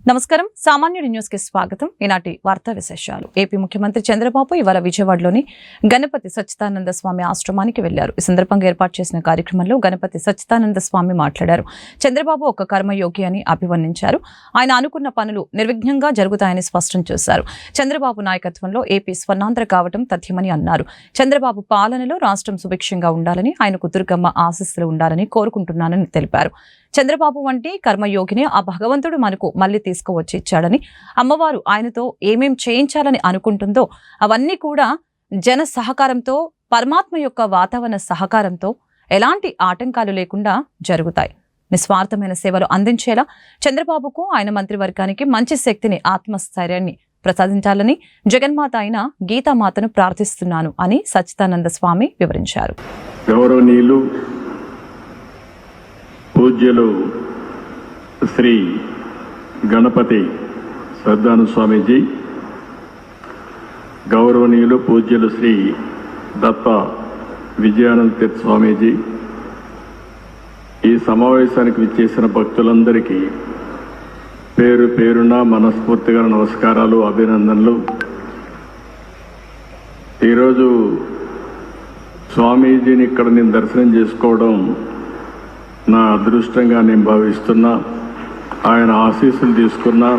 నమస్కారం. సామాన్యుడి న్యూస్ కి స్వాగతం. ఈనాటి వార్తా విశేషాలు. ఏపీ ముఖ్యమంత్రి చంద్రబాబు ఇవాళ విజయవాడలోని గణపతి సచ్చిదానంద స్వామి ఆశ్రమానికి వెళ్లారు. ఈ సందర్భంగా ఏర్పాటు చేసిన కార్యక్రమంలో గణపతి సచ్చిదానంద స్వామి మాట్లాడారు. చంద్రబాబు ఒక కర్మయోగి అని అభివర్ణించారు. ఆయన అనుకున్న పనులు నిర్విఘ్నంగా జరుగుతాయని స్పష్టం చేశారు. చంద్రబాబు నాయకత్వంలో ఏపీ స్వర్ణాంధ్ర కావడం తథ్యమని అన్నారు. చంద్రబాబు పాలనలో రాష్ట్రం సుభిక్షంగా ఉండాలని, ఆయనకు దుర్గమ్మ ఆశీస్సులు ఉండాలని కోరుకుంటున్నానని తెలిపారు. చంద్రబాబు వంటి కర్మయోగిని ఆ భగవంతుడు మనకు మళ్లీ తీసుకువచ్చి ఇచ్చాడని, అమ్మవారు ఆయనతో ఏమేం చేయించాలని అనుకుంటుందో అవన్నీ కూడా జన సహకారంతో, పరమాత్మ యొక్క వాతావరణ సహకారంతో ఎలాంటి ఆటంకాలు లేకుండా జరుగుతాయి. నిస్వార్థమైన సేవలు అందించేలా చంద్రబాబుకు, ఆయన మంత్రివర్గానికి మంచి శక్తిని, ఆత్మస్థైర్యాన్ని ప్రసాదించాలని జగన్మాత అయిన గీతామాతను ప్రార్థిస్తున్నాను అని సచ్చిదానంద స్వామి వివరించారు. పూజ్యులు శ్రీ గణపతి సచ్చిదానంద స్వామీజీ, గౌరవనీయులు పూజ్యులు శ్రీ దత్త విజయానంద తీర్థ స్వామీజీ, ఈ సమావేశానికి విచ్చేసిన భక్తులందరికీ పేరు పేరున మనస్ఫూర్తిగా నమస్కారాలు, అభినందనలు. ఈరోజు స్వామీజీని ఇక్కడ నేను దర్శనం చేసుకోవడం నా అదృష్టంగా నేను భావిస్తున్నా. ఆయన ఆశీస్సులు తీసుకున్నా.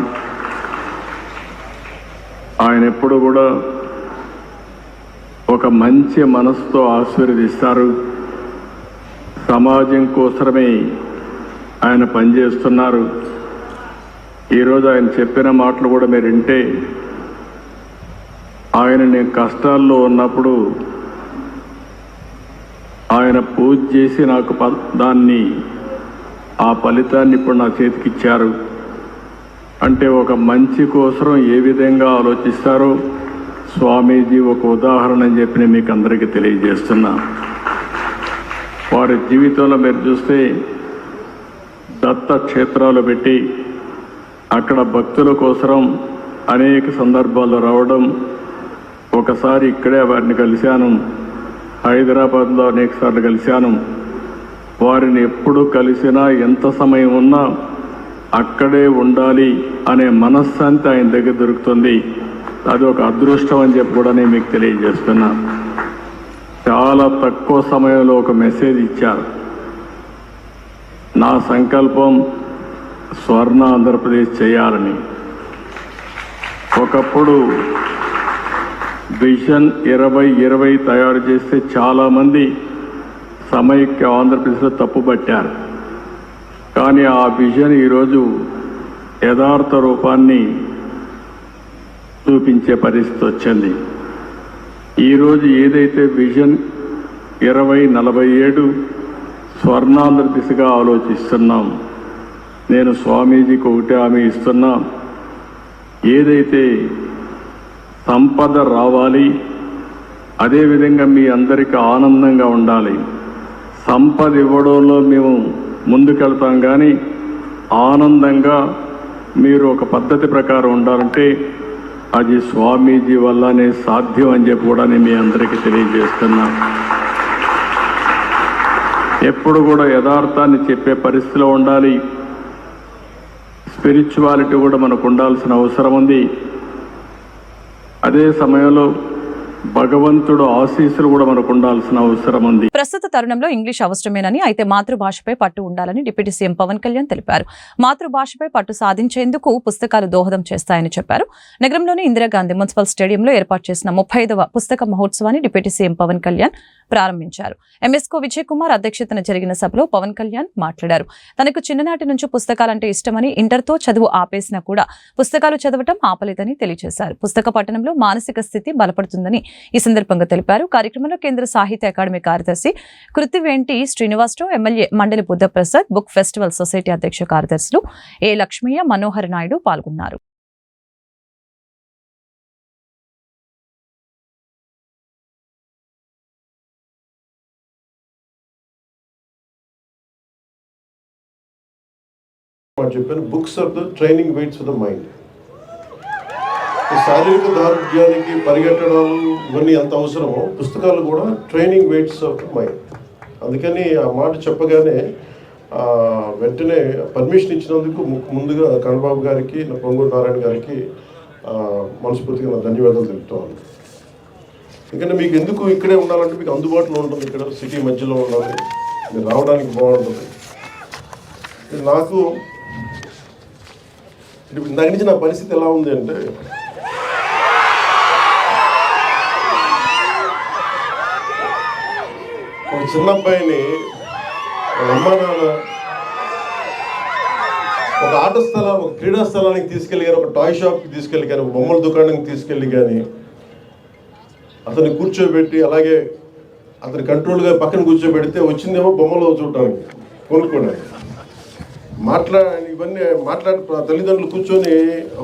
ఆయన ఎప్పుడు కూడా ఒక మంచి మనసుతో ఆశీర్వదిస్తారు. సమాజం కోసమే ఆయన పనిచేస్తున్నారు. ఈరోజు ఆయన చెప్పిన మాటలు కూడా మీరు వింటే, ఆయన నేను కష్టాల్లో ఉన్నప్పుడు ఆయన పూజ చేసి నాకు దాన్ని, ఆ ఫలితాన్ని ఇప్పుడు నా చేతికిచ్చారు అంటే, ఒక మంచి కోసం ఏ విధంగా ఆలోచిస్తారో స్వామీజీ ఒక ఉదాహరణ అని చెప్పి నేను మీకు అందరికీ తెలియజేస్తున్నా. వారి జీవితంలో మీరు చూస్తే దత్త క్షేత్రాలు పెట్టి అక్కడ భక్తుల కోసం అనేక సందర్భాల్లో రావడం. ఒకసారి ఇక్కడే వారిని కలిశాను, హైదరాబాద్లో అనేక సార్లు కలిశాను. వారిని ఎప్పుడు కలిసినా, ఎంత సమయం ఉన్నా అక్కడే ఉండాలి అనే మనశ్శాంతి ఆయన దగ్గర దొరుకుతుంది. అది ఒక అదృష్టం అని చెప్పి కూడా నేను మీకు తెలియజేస్తున్నా. చాలా తక్కువ సమయంలో ఒక మెసేజ్ ఇచ్చారు. నా సంకల్పం స్వర్ణ ఆంధ్రప్రదేశ్ చేయాలని. ఒకప్పుడు విజన్ 2020 తయారు చేస్తే చాలామంది సమైక్య ఆంధ్రప్రదేశ్లో తప్పుపట్టారు. కానీ ఆ విజన్ ఈరోజు యథార్థ రూపాన్ని చూపించే పరిస్థితి వచ్చింది. ఈరోజు ఏదైతే విజన్ 2047 స్వర్ణాంధ్ర దిశగా ఆలోచిస్తున్నాం, నేను స్వామీజీకి ఒకటే హామీ ఇస్తున్నా. ఏదైతే సంపద రావాలి, అదేవిధంగా మీ అందరికీ ఆనందంగా ఉండాలి. సంపద ఇవ్వడంలో మేము ముందుకెళ్తాం, కానీ ఆనందంగా మీరు ఒక పద్ధతి ప్రకారం ఉండాలంటే అది స్వామీజీ వల్లనే సాధ్యం అని చెప్పి కూడా నేను మీ అందరికీ తెలియజేస్తున్నా. ఎప్పుడు కూడా యథార్థాన్ని చెప్పే పరిస్థితిలో ఉండాలి. స్పిరిచువాలిటీ కూడా మనకు ఉండాల్సిన అవసరం ఉంది. అదే సమయంలో భగవంతుడు ఆశీస్సులు కూడా మనకు ఉండాల్సిన అవసరం ఉంది. ప్రస్తుత తరుణంలో ఇంగ్లీష్ అవసరమేనని, అయితే మాతృభాషపై పట్టు ఉండాలని డిప్యూటీ సీఎం పవన్ కళ్యాణ్ తెలిపారు. మాతృభాషపై పట్టు సాధించేందుకు పుస్తకాలు దోహదం చేస్తాయని చెప్పారు. నగరంలోని ఇందిరాగాంధీ మున్సిపల్ స్టేడియంలో ఏర్పాటు చేసిన 35వ పుస్తక మహోత్సవాన్ని డిప్యూటీ సీఎం పవన్ కళ్యాణ్ ప్రారంభించారు. ఎంఎస్కో విజయ్ కుమార్ అధ్యక్షతన జరిగిన సభలో పవన్ కళ్యాణ్ మాట్లాడారు. తనకు చిన్ననాటి నుంచి పుస్తకాలంటే ఇష్టమని, ఇంటర్తో చదువు ఆపేసినా కూడా పుస్తకాలు చదవటం ఆపలేదని తెలియజేశారు. పుస్తక పఠనంలో మానసిక స్థితి బలపడుతుందని ఈ సందర్భంగా తెలిపారు. కార్యక్రమంలో కేంద్ర సాహిత్య అకాడమీ కార్యదర్శి కృతివేంటి శ్రీనివాసరావు, ఎమ్మెల్యే మండలి బుద్ధప్రసాద్, బుక్ ఫెస్టివల్ సొసైటీ అధ్యక్ష కార్యదర్శులు ఏ లక్ష్మయ్య, మనోహర్ నాయుడు పాల్గొన్నారు. చెప్పాను, books are the training weights for the mind. శారీరక దారుఢ్యానికి పరిగెట్టడం ఇవన్నీ ఎంత అవసరమో పుస్తకాలు కూడా training weights of the mind. అందుకని ఆ మాట చెప్పగానే వెంటనే పర్మిషన్ ఇచ్చినందుకు ముందుగా కన్నబాబు గారికి పొంగూరు నారాయణ గారికి మనస్ఫూర్తిగా నా ధన్యవాదాలు తెలుపుతాను. ఎందుకంటే మీకు ఎందుకు ఇక్కడే ఉండాలంటే మీకు అందుబాటులో ఉంటుంది, ఇక్కడ సిటీ మధ్యలో ఉండాలి, మీరు రావడానికి బాగుంటుంది. నాకు దాని నుంచి నా పరిస్థితి ఎలా ఉంది అంటే, ఒక చిన్న అబ్బాయిని అమ్మా నాన్న ఒక ఆట స్థలం, ఒక క్రీడా స్థలానికి తీసుకెళ్ళి కానీ, ఒక టాయ్ షాప్కి తీసుకెళ్ళి కానీ, ఒక బొమ్మల దుకాణానికి తీసుకెళ్ళి కానీ అతన్ని కూర్చోబెట్టి అలాగే అతని కంట్రోల్గా పక్కన కూర్చోబెడితే వచ్చిందేమో బొమ్మలు చూడటానికి, కొనుక్కోవడానికి. ఇవన్నీ తల్లిదండ్రులు కూర్చొని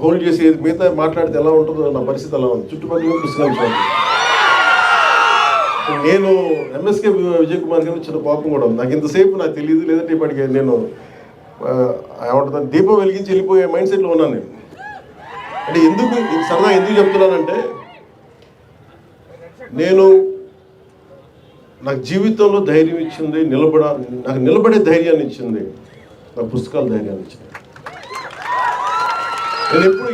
హోల్డ్ చేసి మిగతా మాట్లాడితే ఎలా ఉంటుందో నా పరిస్థితి అలా ఉంది. చుట్టుపక్కల పుస్తకాలు నేను ఎంఎస్కే విజయ్ కుమార్ గారు చిన్న కోపం కూడా ఉంది. నాకు ఇంతసేపు నాకు తెలియదు, లేదంటే ఇప్పటికే నేను ఏమంటుంది దీపం వెలిగించి వెళ్ళిపోయే మైండ్ సెట్లో ఉన్నాను నేను. అంటే ఎందుకు సరదా ఎందుకు చెప్తున్నానంటే, నాకు జీవితంలో ధైర్యం ఇచ్చింది, నాకు నిలబడే ధైర్యాన్ని ఇచ్చింది నా పుస్తకాల ధైర్యాన్ని ఇచ్చింది. నేను ఎప్పుడు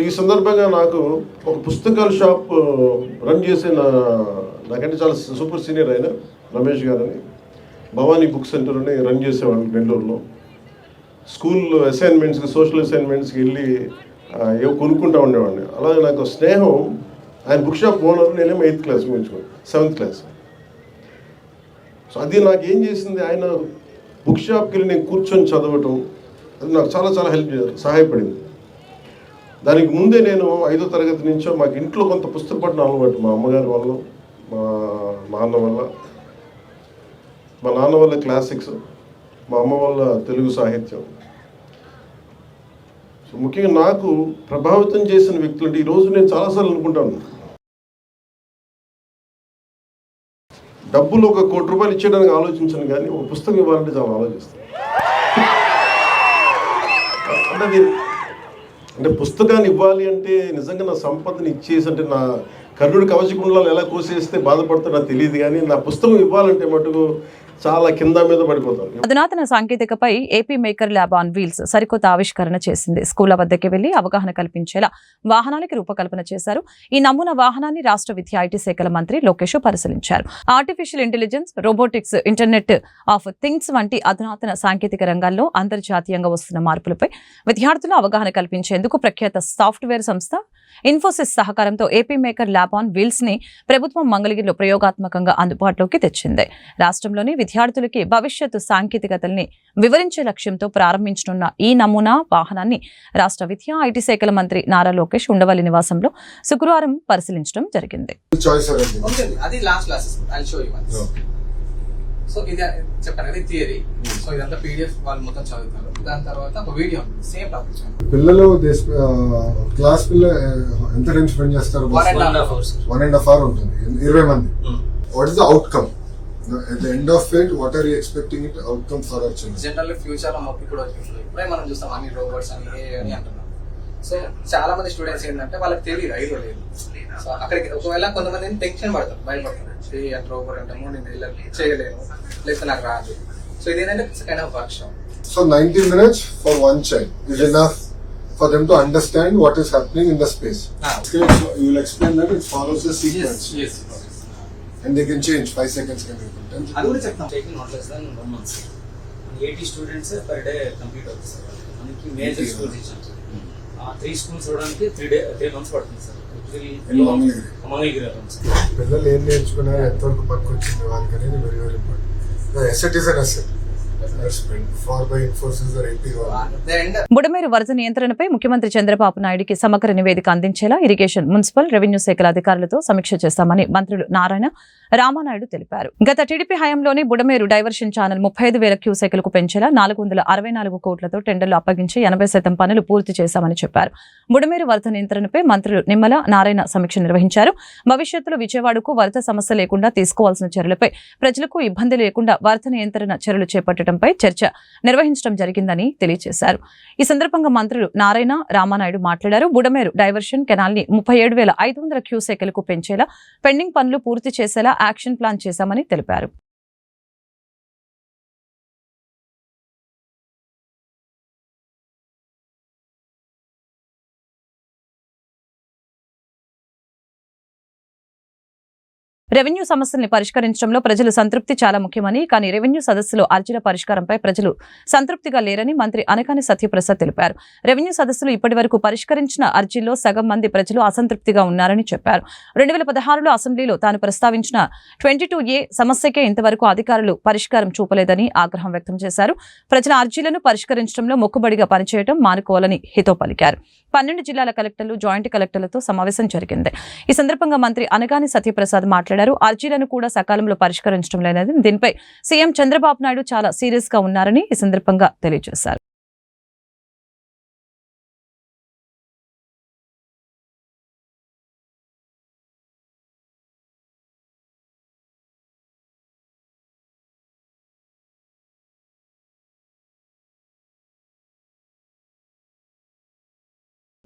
ఈ సందర్భంగా నాకు ఒక పుస్తకాల షాప్ రన్ చేసే నాకంటే చాలా సూపర్ సీనియర్ అయిన రమేష్ గారని భవానీ బుక్ సెంటర్ అని రన్ చేసేవాళ్ళు బెంగళూరులో. స్కూల్ అసైన్మెంట్స్కి, సోషల్ అసైన్మెంట్స్కి వెళ్ళి ఏవో కొనుక్కుంటూ ఉండేవాడిని. అలాగే నాకు స్నేహం, ఆయన బుక్ షాప్ ఓనర్, నేనేమో 8th class ముగించుకోండి, 7th class. So అది నాకు ఏం చేసింది, ఆయన బుక్ షాప్కి వెళ్ళి నేను కూర్చొని చదవటం, అది నాకు చాలా చాలా సహాయపడింది. దానికి ముందే నేను 5వ తరగతి నుంచో మాకు ఇంట్లో కొంత పుస్తక పఠనం అలవాటు, మా అమ్మగారి వల్ల, మా నాన్న వల్ల. మా నాన్న వల్ల క్లాసిక్స్, మా అమ్మ వల్ల తెలుగు సాహిత్యం. సో ముఖ్యంగా నాకు ప్రభావితం చేసిన వ్యక్తులు అంటే, ఈరోజు నేను చాలాసార్లు అనుకుంటాను, డబ్బులు 1 కోటి రూపాయలు ఇచ్చేయడానికి ఆలోచించను, కానీ ఒక పుస్తకం ఇవ్వాలంటే చాలా ఆలోచిస్తాను. అంటే పుస్తకాన్ని ఇవ్వాలి అంటే నిజంగా నా సంపదని ఇచ్చేసి, అంటే నా కర్ణుడి కవచకుండలాలు ఎలా కోసేస్తే బాధపడుతుందో నాకు తెలియదు, కానీ నా పుస్తకం ఇవ్వాలంటే మటుకు చాలా కింద మీద పడిపోతాను. అధునాతన సాంకేతికపై AP maker lab on wheels సరికొత్త ఆవిష్కరణ చేసింది. స్కూళ్ల వద్దకి వెళ్లి అవగాహన కల్పించేలా వాహనానికి రూపకల్పన చేశారు. ఈ నమూనా వాహనాన్ని రాష్ట్ర విద్యా ఐటీ శాఖల మంత్రి లోకేష్ పరిశీలించారు. Artificial intelligence, robotics, internet of things వంటి అధునాతన సాంకేతిక రంగాల్లో అంతర్జాతీయంగా వస్తున్న మార్పులపై విద్యార్థులు అవగాహన కల్పించేందుకు ప్రఖ్యాత సాఫ్ట్వేర్ సంస్థ ఇన్ఫోసిస్ సహకారంతో AP maker lab on wheels ని ప్రభుత్వం మంగళగిరిలో ప్రయోగాత్మకంగా అందుబాటులోకి తెచ్చింది. రాష్ట్రంలోని విద్యార్థులకి భవిష్యత్తు సాంకేతికతల్ని వివరించే లక్ష్యంతో ప్రారంభించనున్న ఈ నమూనా వాహనాన్ని రాష్ట్ర విద్యా ఐటీ శాఖల మంత్రి నారా లోకేష్ ఉండవల్లి నివాసంలో శుక్రవారం పరిశీలించడం జరిగింది. సో ఇది చెప్పాను కదా, థియరీ. సో ఇదంతా పీడిఎఫ్ వాళ్ళు మొత్తం చదువుతారు. దాని తర్వాత ఒక వీడియో సేమ్ టాపిక్. పిల్లలు క్లాస్ ఎంత టైం స్పెండ్ చేస్తారు? 1.5 hours ఉంటుంది, 20 మంది. What is the outcome at the end of it? What are you expecting it outcome for our children? Generally future లో మొత్తం కూడా వచ్చింది. ఇప్పుడే మనం చూస్తాం అన్ని రోబోట్స్ అని అని అంటున్నాం. సో చాలా మంది స్టూడెంట్స్ ఏంటంటే వాళ్ళకి తెలియదు, ఐడియా లేదు. సో అక్కడికి ఒకవేళ కొంతమంది టెన్షన్ పడతారు, భయపడతారు, అంటే రోబోట్ అంటాము, నేను చేయలేను, లేకపోతే నాకు రాదు. సో ఇది ఏంటంటే it's kind of work shop. So 90 minutes for one child is enough for them to understand what is happening in the space. Okay, so you will explain that it follows the sequence. Yes. And they can change 5 seconds can be put. అది కూడా చెప్తాం. taking not less than 1 month. 80 students per day complete అవుతుంది sir. మనకి major schools ఇచ్చాం sir. 3 schools చూడడానికి 3 months పడుతుంది sir. Mangalagiri sir. పిల్లలు ఏం నేర్చుకున్నారు, ఎంతవరకు పనికి వచ్చింది వాళ్ళకి అనేది very very important. The asset is an asset. Budameru వరద నియంత్రణపై ముఖ్యమంత్రి చంద్రబాబు నాయుడికి సమగ్ర నివేదిక అందించేలా ఇరిగేషన్, మున్సిపల్, రెవెన్యూ శాఖల అధికారులతో సమీక్ష చేస్తామని మంత్రులు నారాయణ, రామానాయుడు తెలిపారు. గత టీడీపీ హయాంలోని బుడమేరు డైవర్షన్ ఛానల్ 35,000 క్యూసెక్లకు పెంచేలా 464 కోట్లతో టెండర్లు అప్పగించి 80% పనులు పూర్తి చేశామని చెప్పారు. బుడమేరు వరద నియంత్రణపై మంత్రులు నిమ్మల, నారాయణ సమీక్ష నిర్వహించారు. భవిష్యత్తులో విజయవాడకు వరద సమస్య లేకుండా తీసుకోవాల్సిన చర్యలపై, ప్రజలకు ఇబ్బంది లేకుండా వరద నియంత్రణ చర్యలు చేపట్టడం చేయడంపై చర్చ నిర్వహించడం జరిగిందని తెలియజేశారు. ఈ సందర్భంగా మంత్రులు నారాయణ, రామానాయుడు మాట్లాడారు. బుడమేరు డైవర్షన్ కెనాల్ ని 37,500 క్యూసెక్లకు పెంచేలా పెండింగ్ పనులు పూర్తి చేసేలా యాక్షన్ ప్లాన్ చేశామని తెలిపారు. రెవెన్యూ సమస్యల్ని పరిష్కరించడంలో ప్రజలు సంతృప్తి చాలా ముఖ్యమని, కానీ రెవెన్యూ సదస్సులో అర్జీల పరిష్కారంపై ప్రజలు సంతృప్తిగా లేరని మంత్రి అనకాని సత్యప్రసాద్ తెలిపారు. రెవెన్యూ సదస్సులు ఇప్పటి వరకు పరిష్కరించిన అర్జీల్లో సగం మంది ప్రజలు అసంతృప్తిగా ఉన్నారని చెప్పారు. 2016లో అసెంబ్లీలో తాను ప్రస్తావించిన 22A సమస్యకే ఇంతవరకు అధికారులు పరిష్కారం చూపలేదని ఆగ్రహం వ్యక్తం చేశారు. ప్రజల అర్జీలను పరిష్కరించడంలో మొక్కుబడిగా పనిచేయడం మానుకోవాలని హితో పలికారు. 12 జిల్లాల కలెక్టర్లు, జాయింట్ కలెక్టర్లతో సమావేశం జరిగింది. ఈ సందర్భంగా మంత్రి అనకాని సత్యప్రసాద్ మాట్లాడారు. అర్జీలను కూడా సకాలంలో పరిష్కరించడం లేదని, దీనిపై సీఎం చంద్రబాబు నాయుడు చాలా సీరియస్ గా ఉన్నారని ఈ సందర్భంగా తెలియజేశారు.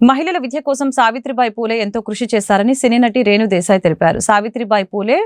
మహిళల విద్య కోసం సావిత్రిబాయి పూలే ఎంతో కృషి చేశారని సినీ నటి రేణు దేశాయ్ తెలిపారు. సావిత్రిబాయి పూలే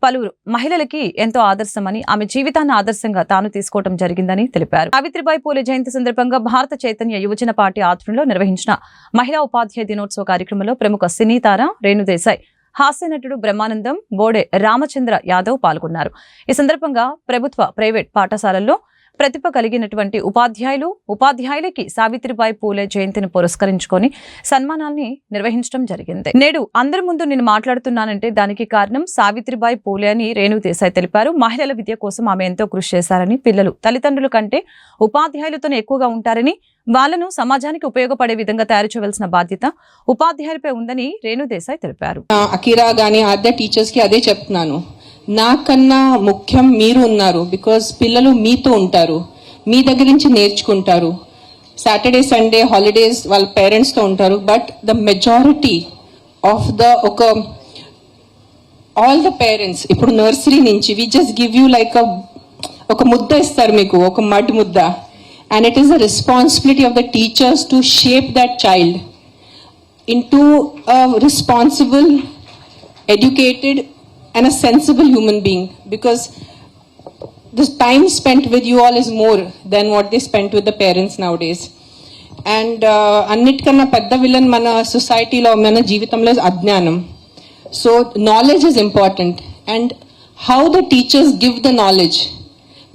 పలువురు మహిళలకి ఎంతో ఆదర్శమని, ఆమె జీవితాన్ని ఆదర్శంగా తాను తీసుకోవడం జరిగిందని తెలిపారు. సావిత్రిబాయి పూలే జయంతి సందర్భంగా భారత చైతన్య యువజన పార్టీ ఆధ్వర్యంలో నిర్వహించిన మహిళా ఉపాధ్యాయ దినోత్సవ కార్యక్రమంలో ప్రముఖ సినీ తార రేణు దేశాయ్, హాస్య నటుడు బ్రహ్మానందం, బోడే రామచంద్ర యాదవ్ పాల్గొన్నారు. ఈ సందర్భంగా ప్రభుత్వ, ప్రైవేట్ పాఠశాలల్లో ప్రతిభ కలిగినటువంటి ఉపాధ్యాయులకి సావిత్రిబాయి పూలే జయంతిని పురస్కరించుకొని సన్మానాల్ని నిర్వహించడం జరిగింది. నేడు అందరి ముందు నేను మాట్లాడుతున్నానంటే దానికి కారణం సావిత్రిబాయి పూలే అని రేణు దేశాయ్ తెలిపారు. మహిళల విద్య కోసం ఆమె ఎంతో కృషి చేశారని, పిల్లలు తల్లిదండ్రుల కంటే ఉపాధ్యాయులతోనే ఎక్కువగా ఉంటారని, వాళ్లను సమాజానికి ఉపయోగపడే విధంగా తయారు చేయవలసిన బాధ్యత ఉపాధ్యాయులపై ఉందని రేణు దేశాయ్ తెలిపారు. అకిరా గానీ ఆద్య టీచర్స్ కి అదే చెప్తున్నాను, నాకన్నా ముఖ్యం మీరు ఉన్నారు. బికాజ్ పిల్లలు మీతో ఉంటారు, మీ దగ్గర నుంచి నేర్చుకుంటారు. సాటర్డే, సండే, హాలిడేస్ వాళ్ళ పేరెంట్స్తో ఉంటారు. But the majority of all the parents ఇప్పుడు నర్సరీ నుంచి we just give you like ఒక ముద్ద ఇస్తారు మీకు, ఒక మడ్ ముద్ద. And it is the responsibility of the teachers to shape that child into responsible, educated and a sensible human being, because the time spent with you all is more than what they spent with the parents nowadays. And అన్నిటికన్నా పెద్ద villain మన సొసైటీలో, మన జీవితంలో అజ్ఞానం. So knowledge is important and how the teachers give the knowledge.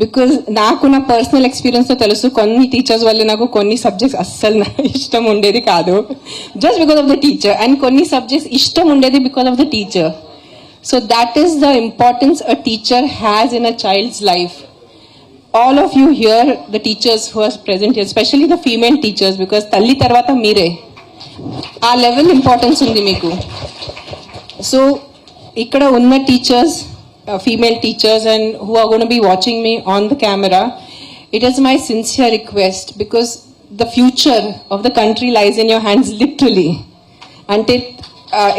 Because నాకు నా personal ఎక్స్పీరియన్స్తో తెలుసు, కొన్ని టీచర్స్ వల్ల నాకు కొన్ని సబ్జెక్ట్స్ అస్సలు ఇష్టం ఉండేది కాదు, just because of the teacher. And కొన్ని సబ్జెక్ట్స్ ఇష్టం ఉండేది because of the teacher. So that is the importance a teacher has in a child's life. All of you here, the teachers who are present here, especially the female teachers, because talli tarvata meere, aa level importance undi meeku. So ikkada unna teachers, female teachers, and who are going to be watching me on the camera, it is my sincere request, because the future of the country lies in your hands, literally. Ante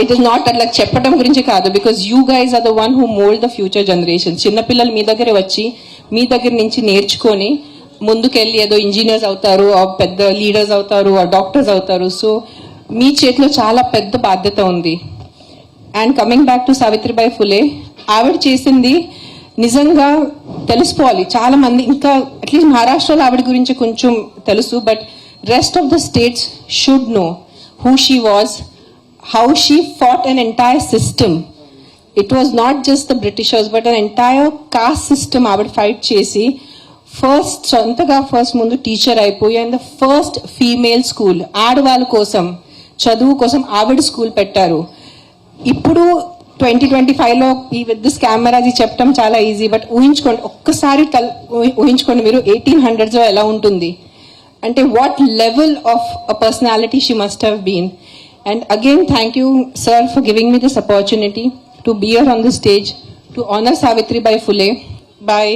it is not అట్లా చెప్పడం గురించి కాదు, because you guys are the one who mould the future generation. చిన్నపిల్లలు మీ దగ్గర వచ్చి మీ దగ్గర నుంచి నేర్చుకొని ముందుకెళ్ళి ఏదో ఇంజనీర్స్ అవుతారు, పెద్ద లీడర్స్ అవుతారు, డాక్టర్స్ అవుతారు. సో మీ చేతిలో చాలా పెద్ద బాధ్యత ఉంది. And coming back to Savitribai Phule, ఆవిడ చేసింది నిజంగా తెలుసుకోవాలి చాలా మంది. ఇంకా అట్లీస్ట్ మహారాష్ట్రలో ఆవిడ గురించి కొంచెం తెలుసు, but rest of the states should know who she was, how she fought an entire system. It was not just the Britishers, but an entire caste system ఆవిడ ఫైట్ చేసి ఫస్ట్ ముందు టీచర్ అయిపోయి, and the first female school ఆడవాళ్ళ కోసం చదువు కోసం ఆవిడ school పెట్టారు. ఇప్పుడు 2025లో విత్ దిస్ కెమెరా అది చెప్పడం చాలా ఈజీ, బట్ ఊహించుకోండి, ఒక్కసారి ఊహించుకోండి మీరు 1800s ఎలా ఉంటుంది అంటే what level of a personality she must have been. And again, thank you, sir, for giving me this opportunity to be here on the stage to honor Savitribai Phule by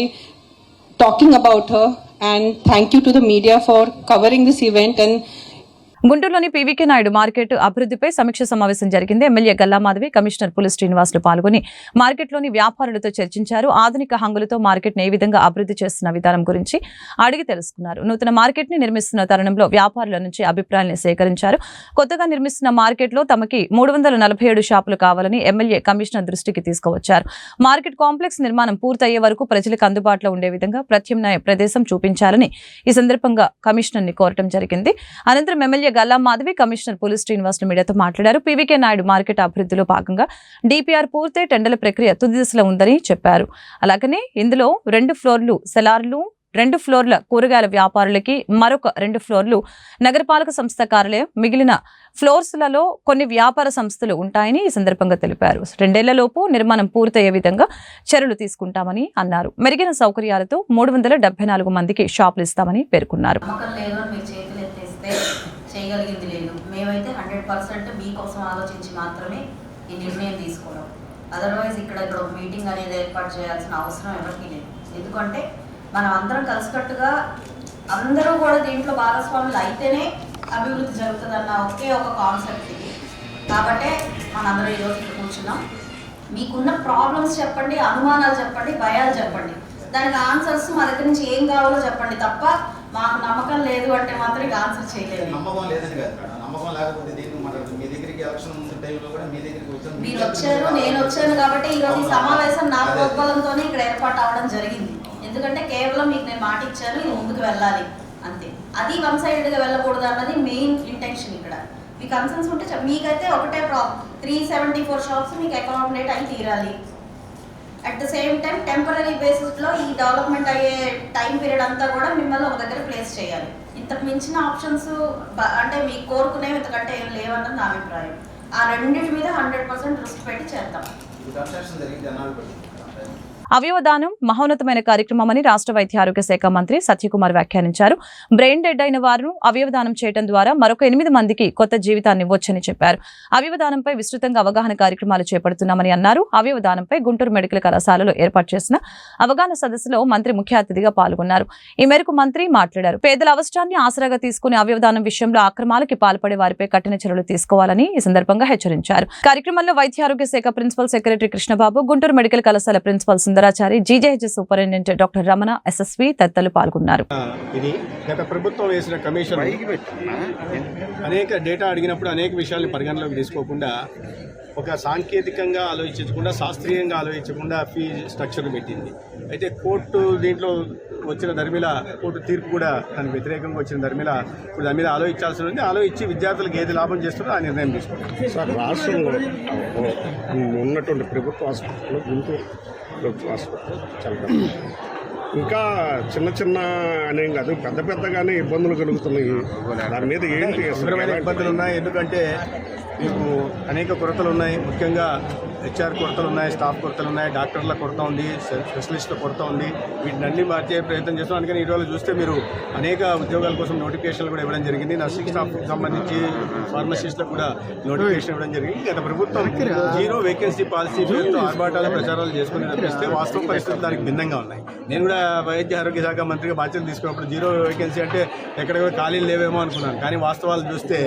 talking about her. And thank you to the media for covering this event. And గుంటూరులోని PVK Naidu market అభివృద్ధిపై సమీక్ష సమావేశం జరిగింది. MLA Galla Madhavi, commissioner పులి శ్రీనివాసులు పాల్గొని మార్కెట్లోని వ్యాపారులతో చర్చించారు. ఆధునిక హంగులతో మార్కెట్ను ఏ విధంగా అభివృద్ధి చేస్తున్న విధానం గురించి అడిగి తెలుసుకున్నారు. నూతన మార్కెట్ ని నిర్మిస్తున్న తరుణంలో వ్యాపారుల నుంచి అభిప్రాయాలను సేకరించారు. కొత్తగా నిర్మిస్తున్న మార్కెట్లో తమకి 347 షాపులు కావాలని ఎమ్మెల్యే కమిషనర్ దృష్టికి తీసుకువచ్చారు. మార్కెట్ కాంప్లెక్స్ నిర్మాణం పూర్తయ్యే వరకు ప్రజలకు అందుబాటులో ఉండే విధంగా ప్రత్యామ్నాయ ప్రదేశం చూపించాలని ఈ సందర్భంగా కమిషనర్ ని కోరటం జరిగింది. అనంతరం ఎమ్మెల్యే గల్లా మాధవి, కమిషనర్ పులి శ్రీనివాసులు మీడియాతో మాట్లాడారు. పీవీకే నాయుడు మార్కెట్ అభివృద్ధిలో భాగంగా డిపిఆర్ పూర్తయి టెండర్ల ప్రక్రియ తుది దశలో ఉందని చెప్పారు. అలాగనే ఇందులో 2 ఫ్లోర్లు సెలార్లు, 2 ఫ్లోర్ల కూరగాయల వ్యాపారులకి, మరొక 2 ఫ్లోర్లు నగరపాలక సంస్థ కార్యాలయం, మిగిలిన ఫ్లోర్స్లలో కొన్ని వ్యాపార సంస్థలు ఉంటాయని ఈ సందర్భంగా తెలిపారు. 2 ఏళ్లలోపు నిర్మాణం పూర్తయ్యే విధంగా చర్యలు తీసుకుంటామని అన్నారు. మెరుగైన సౌకర్యాలతో 374 మందికి షాపులు ఇస్తామని పేర్కొన్నారు. చేయగలిగింది లేదు. మేమైతే 100% మీకోసం ఆలోచించి మాత్రమే ఈ నిర్ణయం తీసుకోవడం. అదర్వైజ్ ఇక్కడ ఒక మీటింగ్ అనేది ఏర్పాటు చేయాల్సిన అవసరం ఎవరికీ లేదు. ఎందుకంటే మనం అందరం కలిసికట్టుగా అందరూ కూడా దీంట్లో భాగస్వాములు అయితేనే అభివృద్ధి జరుగుతుందన్న ఒకే ఒక కాన్సెప్ట్ ఇది. కాబట్టే మనందరం ఈరోజు ఇక్కడ కూర్చున్నాం. మీకున్న ప్రాబ్లమ్స్ చెప్పండి, అనుమానాలు చెప్పండి, భయాలు చెప్పండి. దానికి ఆన్సర్స్ మా దగ్గర నుంచి ఏం కావాలో చెప్పండి తప్ప మాకు నమ్మకం లేదు అంటే మాత్రం ఇక ఆన్సర్ చేయలేదు. నమ్మకం లేదని కాదు మేడం, నమ్మకం లేకపోతే దీన్ని మాట్లాడుతుంది. మీ దగ్గరికి ఎలక్షన్ ముందు టైంలో కూడా మీ దగ్గరికి వచ్చాను, మీరు వచ్చారు, నేను వచ్చాను కాబట్టి ఈరోజు ఈ సమావేశం నా ప్రోద్బలంతోనే ఇక్కడ ఏర్పాటు అవ్వడం జరిగింది. ఎందుకంటే కేవలం మీకు నేను మాట ఇచ్చాను, ఇది ముందుకు వెళ్ళాలి అంతే. అది 1 సైడెడ్గా వెళ్ళకూడదు అన్నది మెయిన్ ఇంటెన్షన్. ఇక్కడ మీ కన్సర్న్స్ ఉంటే మీకైతే ఒకటే ప్రాబ్లం, 374 షాప్స్ మీకు అకామిడేట్ అయి తీరాలి. At the same time temporary బేసిస్లో ఈ డెవలప్మెంట్ అయ్యే టైం పీరియడ్ అంతా కూడా మిమ్మల్ని ఒక దగ్గర ప్లేస్ చేయాలి. ఇంతకు మించిన ఆప్షన్స్ అంటే మీకు కోరుకునేవి ఇంతకంటే ఏం లేవన్నది నా అభిప్రాయం. ఆ రెండింటి మీద 100% దృష్టి పెట్టి చేద్దాం. అవయవదానం మహోన్నతమైన కార్యక్రమమని రాష్ట్ర వైద్య ఆరోగ్య శాఖ మంత్రి సత్యకుమార్ వ్యాఖ్యానించారు. బ్రెయిన్ డెడ్ అయిన వారిని అవయవదానం చేయడం ద్వారా మరొక 8 మందికి కొత్త జీవితాన్ని ఇవ్వొచ్చని చెప్పారు. అవయవదానంపై విస్తృతంగా అవగాహన కార్యక్రమాలు చేపడుతున్నామని అన్నారు. అవయవదానంపై గుంటూరు మెడికల్ కళాశాలలో ఏర్పాటు చేసిన అవగాహన సదస్సులో మంత్రి ముఖ్య అతిథిగా పాల్గొన్నారు. ఈ మేరకు మంత్రి మాట్లాడారు. పేదల అవసరాన్ని ఆసరాగా తీసుకుని అవయవదానం విషయంలో అక్రమాలకి పాల్పడే వారిపై కఠిన చర్యలు తీసుకోవాలని ఈ సందర్భంగా హెచ్చరించారు. కార్యక్రమంలో వైద్య ఆరోగ్య శాఖ principal secretary Krishnababu, Guntur medical కళాశాల principal Sundarachari, GGH superintendent doctor Ramana, SSV తదితరులు పాల్గొన్నారు. ఇది గత ప్రభుత్వం వేసిన కమిషన్ అనేక డేటా అడిగినప్పుడు అనేక విషయాలను పరిగణలోకి తీసుకోకుండా, ఒక సాంకేతికంగా ఆలోచించకుండా, శాస్త్రీయంగా ఆలోచించకుండా ఫీ స్ట్రక్చర్ పెట్టింది. అయితే కోర్టు దీంట్లో వచ్చిన ధర్మిల కోర్టు తీర్పు కూడా దానికి వ్యతిరేకంగా వచ్చిన ధర్మిల ఇప్పుడు దాని మీద ఆలోచించాల్సి ఉంది. ఆలోచించి విద్యార్థులకు ఏది లాభం చేస్తుందో ఆ నిర్ణయం తీసుకుంటారు. సార్, రాష్ట్రంలో ఉన్నటువంటి ప్రభుత్వ హాస్పిటల్లో గుంటూరు హాస్పిటల్ చాలా ఇంకా చిన్న అనేం కాదు, పెద్దగానే ఇబ్బందులు కలుగుతున్నాయి. దాని మీద ఏంటి తీవ్రమైన ఇబ్బందులు ఉన్నాయి. ఎందుకంటే మీకు అనేక కొరతలు ఉన్నాయి. ముఖ్యంగా హెచ్ఆర్ కొరతలు ఉన్నాయి, స్టాఫ్ కొరతలు ఉన్నాయి, డాక్టర్ల కొరత ఉంది, స్పెషలిస్టుల కొరత ఉంది. వీటిని అన్ని మార్చే ప్రయత్నం చేస్తాం. అందుకని ఈరోజు చూస్తే మీరు అనేక ఉద్యోగాల కోసం నోటిఫికేషన్లు కూడా ఇవ్వడం జరిగింది. నర్సింగ్ స్టాఫ్కి సంబంధించి ఫార్మసిస్టులకు కూడా నోటిఫికేషన్ ఇవ్వడం జరిగింది. గత ప్రభుత్వం 0 వేకెన్సీ పాలసీ పేరుతో ఆర్భాటాలు ప్రచారాలు చేసుకుని తప్పిస్తే వాస్తవ పరిస్థితులు దానికి భిన్నంగా ఉన్నాయి. నేను కూడా వైద్య ఆరోగ్య శాఖ మంత్రిగా బాధ్యతలు తీసుకున్నప్పుడు 0 వేకెన్సీ అంటే ఎక్కడ ఖాళీలు లేవేమో అనుకున్నాను. కానీ వాస్తవాలు చూస్తే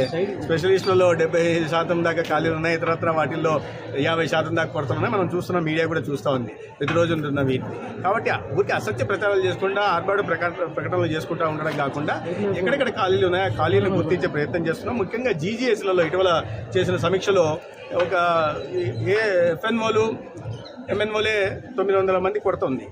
స్పెషలిస్టులలో 70% దాకా ఖాళీలు ఉన్నాయి. ఇతరత్ర వాటిల్లో 50% దాకా కొరతలు ఉన్నాయి. మనం చూస్తున్నాం, మీడియా కూడా చూస్తూ ఉంది, ప్రతిరోజు ఉంటున్న వీటిని. కాబట్టి ఊరికి అసత్య ప్రచారాలు చేసుకుంటా, ఆర్భాట ప్రకటనలు చేసుకుంటూ ఉండడం కాకుండా ఎక్కడెక్కడ ఖాళీలు ఉన్నాయో ఆ ఖాళీలను గుర్తించే ప్రయత్నం చేస్తున్నాం. ముఖ్యంగా జీజీఎస్లలో ఇటీవల చేసిన సమీక్షలో ఒక ఎఫ్ఎన్ఓలు ఎంఎన్ఓలే 900 మంది కొరత ఉంది.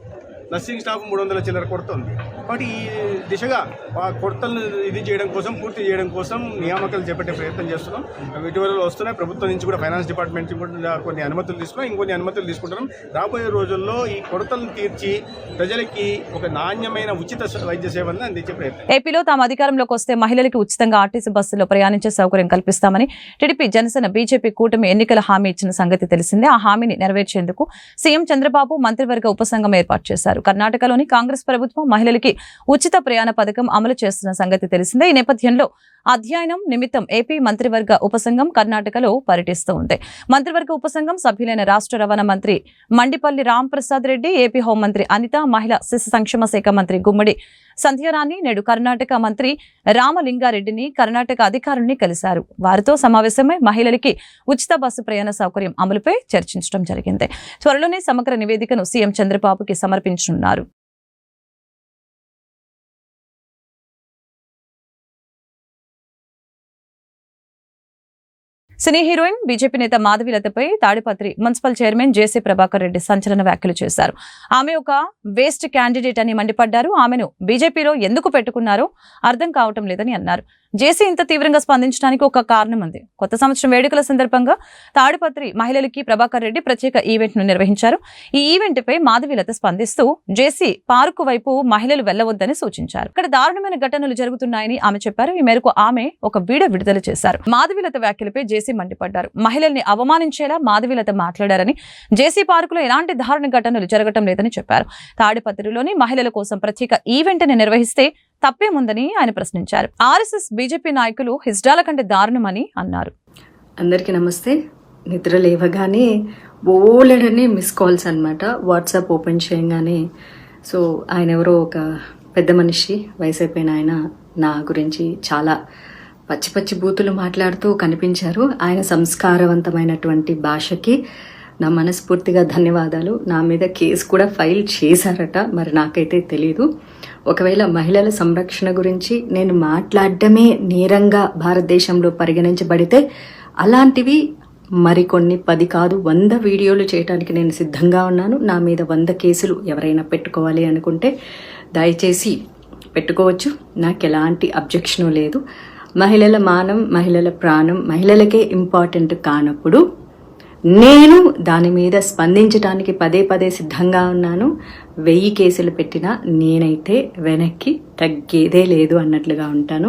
నర్సింగ్ స్టాఫ్ 300 చిల్లర కొరత ఉంది. కాబట్టి ఈ దిశగా ఆ కొరతలను ఇది చేయడం కోసం, పూర్తి చేయడం కోసం నియామకాలు చేపట్టే ప్రయత్నం చేస్తున్నాం. ఇటీవల వస్తున్నాయి. ప్రభుత్వం నుంచి కూడా ఫైనాన్స్ డిపార్ట్మెంట్ నుంచి కూడా కొన్ని అనుమతులు తీసుకున్నాం, ఇంకొన్ని అనుమతులు తీసుకుంటున్నాం. రాబోయే రోజుల్లో ఈ కొరతలను తీర్చి ప్రజలకి ఒక నాణ్యమైన ఉచిత వైద్య సేవలను అందించే ప్రయత్నం. ఏపీలో తాము అధికారంలోకి వస్తే మహిళలకి ఉచితంగా ఆర్టీసీ బస్సుల్లో ప్రయాణించే సౌకర్యం కల్పిస్తామని టీడీపీ, జనసేన, బీజేపీ కూటమి ఎన్నికల హామీ ఇచ్చిన సంగతి తెలిసిందే. ఆ హామీని నెరవేర్చేందుకు సీఎం చంద్రబాబు మంత్రివర్గ ఉపసంఘం ఏర్పాటు చేశారు. కర్ణాటకలోని కాంగ్రెస్ ప్రభుత్వం మహిళలకి ఉచిత ప్రయాణ పథకం అమలు చేస్తున్న సంగతి తెలిసిందే. ఈ నేపథ్యంలో అధ్యయనం నిమిత్తం ఏపీ మంత్రివర్గ ఉపసంఘం కర్ణాటకలో పర్యటిస్తూ ఉంది. మంత్రివర్గ ఉపసంఘం సభ్యులైన రాష్ట్ర రవాణా మంత్రి మండిపల్లి రాంప్రసాద్ రెడ్డి, ఏపీ హోంమంత్రి అనిత, మహిళా శిశు సంక్షేమ శాఖ మంత్రి గుమ్మడి సంధ్యారాణి నేడు కర్ణాటక మంత్రి రామలింగారెడ్డిని, కర్ణాటక అధికారుల్ని కలిశారు. వారితో సమావేశమై మహిళలకి ఉచిత బస్సు ప్రయాణ సౌకర్యం అమలుపై చర్చించడం జరిగింది. త్వరలోనే సమగ్ర నివేదికను సీఎం చంద్రబాబుకి సమర్పించనున్నారు. సినీ హీరోయిన్ బీజేపీ నేత మాధవీలతపై తాడిపత్రి మున్సిపల్ చైర్మన్ జేసీ ప్రభాకర్ రెడ్డి సంచలన వ్యాఖ్యలు చేశారు. ఆమె ఒక వేస్ట్ క్యాండిడేట్ అని మండిపడ్డారు. ఆమెను బీజేపీలో ఎందుకు పెట్టుకున్నారో అర్థం కావటం లేదని అన్నారు. జేసీ ఇంత తీవ్రంగా స్పందించడానికి ఒక కారణం ఉంది. కొత్త సంవత్సరం వేడుకల సందర్భంగా తాడిపత్రి మహిళలకి ప్రభాకర్ రెడ్డి ప్రత్యేక ఈవెంట్ ను నిర్వహించారు. ఈ ఈవెంట్ పై మాధవీలత స్పందిస్తూ జేసీ పార్కు వైపు మహిళలు వెళ్లవద్దని సూచించారు. ఇక్కడ దారుణమైన ఘటనలు జరుగుతున్నాయని ఆమె చెప్పారు. ఈ మేరకు ఆమె ఒక వీడియో విడుదల చేశారు. మాధవీలత వ్యాఖ్యలపై జేసీ మండిపడ్డారు. మహిళల్ని అవమానించేలా మాధవీలత మాట్లాడారని, జేసీ పార్కులో ఎలాంటి దారుణ ఘటనలు జరగటం లేదని చెప్పారు. తాడిపత్రిలోని మహిళల కోసం ప్రత్యేక ఈవెంట్ ని నిర్వహిస్తే తప్పేముందని ఆయన ప్రశ్నించారు. ఆర్ఎస్ఎస్ బీజేపీ నాయకులు హిజ్డాల కంటే దారుణమని అన్నారు. అందరికీ నమస్తే. నిద్ర లేవగానే బోలెడని మిస్ కాల్స్ అనమాట. వాట్సాప్ ఓపెన్ చేయగానే సో ఆయన ఎవరో ఒక పెద్ద మనిషి, వయసు అయిపోయిన ఆయన నా గురించి చాలా పచ్చి పచ్చి బూతులు మాట్లాడుతూ కనిపించారు. ఆయన సంస్కారవంతమైనటువంటి భాషకి నా మనస్ఫూర్తిగా ధన్యవాదాలు. నా మీద కేసు కూడా ఫైల్ చేశారట, మరి నాకైతే తెలీదు. ఒకవేళ మహిళల సంరక్షణ గురించి నేను మాట్లాడడమే నేరంగా భారతదేశంలో పరిగణించబడితే అలాంటివి మరికొన్ని 10 కాదు 100 వీడియోలు చేయడానికి నేను సిద్ధంగా ఉన్నాను. నా మీద 100 కేసులు ఎవరైనా పెట్టుకోవాలి అనుకుంటే దయచేసి పెట్టుకోవచ్చు. నాకు ఎలాంటి అబ్జెక్షన్ లేదు. మహిళల మానం, మహిళల ప్రాణం మహిళలకే ఇంపార్టెంట్ కానప్పుడు నేను దాని మీద స్పందించడానికి పదే సిద్ధంగా ఉన్నాను. 1000 కేసులు పెట్టినా నేనైతే వెనక్కి తగ్గేదే లేదు అన్నట్లుగా ఉంటాను.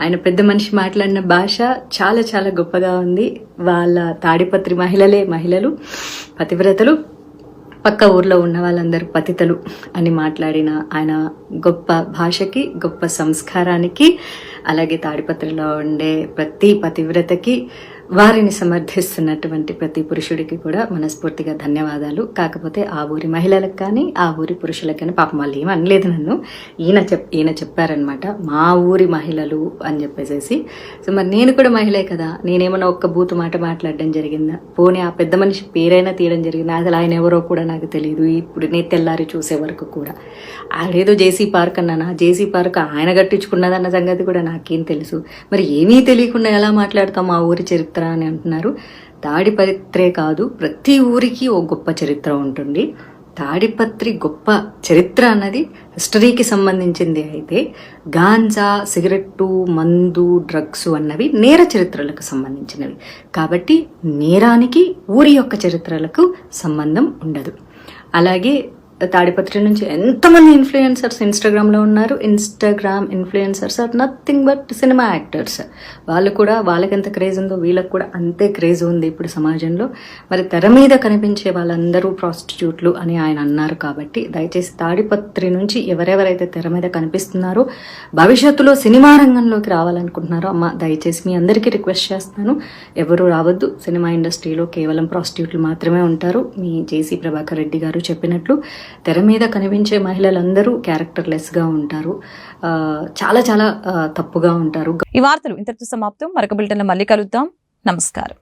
ఆయన పెద్ద మనిషి మాట్లాడిన భాష చాలా చాలా గొప్పగా ఉంది. వాళ్ళ తాడిపత్రి మహిళలు పతివ్రతలు, పక్క ఊర్లో ఉన్న వాళ్ళందరూ పతితలు అని మాట్లాడిన ఆయన గొప్ప భాషకి, గొప్ప సంస్కారానికి, అలాగే తాడిపత్రిలో ఉండే ప్రతి పతివ్రతకి, వారిని సమర్థిస్తున్నటువంటి ప్రతి పురుషుడికి కూడా మనస్ఫూర్తిగా ధన్యవాదాలు. కాకపోతే ఆ ఊరి మహిళలకు కానీ ఆ ఊరి పురుషులకు కానీ పాపం వాళ్ళు ఏమి అనలేదు నన్ను. ఈయన చెప్పారనమాట మా ఊరి మహిళలు అని చెప్పేసి. సో మరి నేను కూడా మహిళే కదా, నేనేమన్నా ఒక్క బూతు మాట మాట్లాడడం జరిగిందా? పోనీ ఆ పెద్ద మనిషి పేరైనా తీయడం జరిగిందా? అసలు ఆయన ఎవరో కూడా నాకు తెలియదు. ఇప్పుడు నేను తెల్లారి చూసే వరకు కూడా ఆడేదో జేసీ పార్క్ అన్నానా, జేసీ పార్క్ ఆయన కట్టించుకున్నదన్న సంగతి కూడా నాకేం తెలుసు. మరి ఏమీ తెలియకుండా ఎలా మాట్లాడతాం మా ఊరి చరిత్ర అని అంటున్నారు. తాడిపత్రే కాదు, ప్రతి ఊరికి ఓ గొప్ప చరిత్ర ఉంటుంది. తాడిపత్రి గొప్ప చరిత్ర అన్నది హిస్టరీకి సంబంధించింది అయితే, గాంజా, సిగరెట్టు, మందు, డ్రగ్స్ అన్నవి నేర చరిత్రలకు సంబంధించినవి. కాబట్టి నేరానికి ఊరి యొక్క చరిత్రలకు సంబంధం ఉండదు. అలాగే తాడిపత్రి నుంచి ఎంతమంది ఇన్ఫ్లుయెన్సర్స్ ఇన్స్టాగ్రామ్లో ఉన్నారు. Instagram influencers are nothing but cinema actors. వాళ్ళు కూడా, వాళ్ళకి ఎంత క్రేజ్ ఉందో వీళ్ళకి కూడా అంతే క్రేజ్ ఉంది ఇప్పుడు సమాజంలో. మరి తెర మీద కనిపించే వాళ్ళందరూ ప్రాస్టిట్యూట్లు అని ఆయన అన్నారు. కాబట్టి దయచేసి తాడిపత్రి నుంచి ఎవరెవరైతే తెర మీద కనిపిస్తున్నారో, భవిష్యత్తులో సినిమా రంగంలోకి రావాలనుకుంటున్నారో, అమ్మ దయచేసి మీ అందరికీ రిక్వెస్ట్ చేస్తాను, ఎవరు రావద్దు. సినిమా ఇండస్ట్రీలో కేవలం ప్రాస్టిట్యూట్లు మాత్రమే ఉంటారు. మీ జేసీ ప్రభాకర్ రెడ్డి గారు చెప్పినట్లు తెర మీద కనిపించే మహిళలందరూ క్యారెక్టర్లెస్ గా ఉంటారు, చాలా చాలా తప్పుగా ఉంటారు. ఈ వార్తలు ఇంతటితో సమాప్తం. మరొక బులెటిన్లో మళ్ళీ కలుద్దాం. నమస్కారం.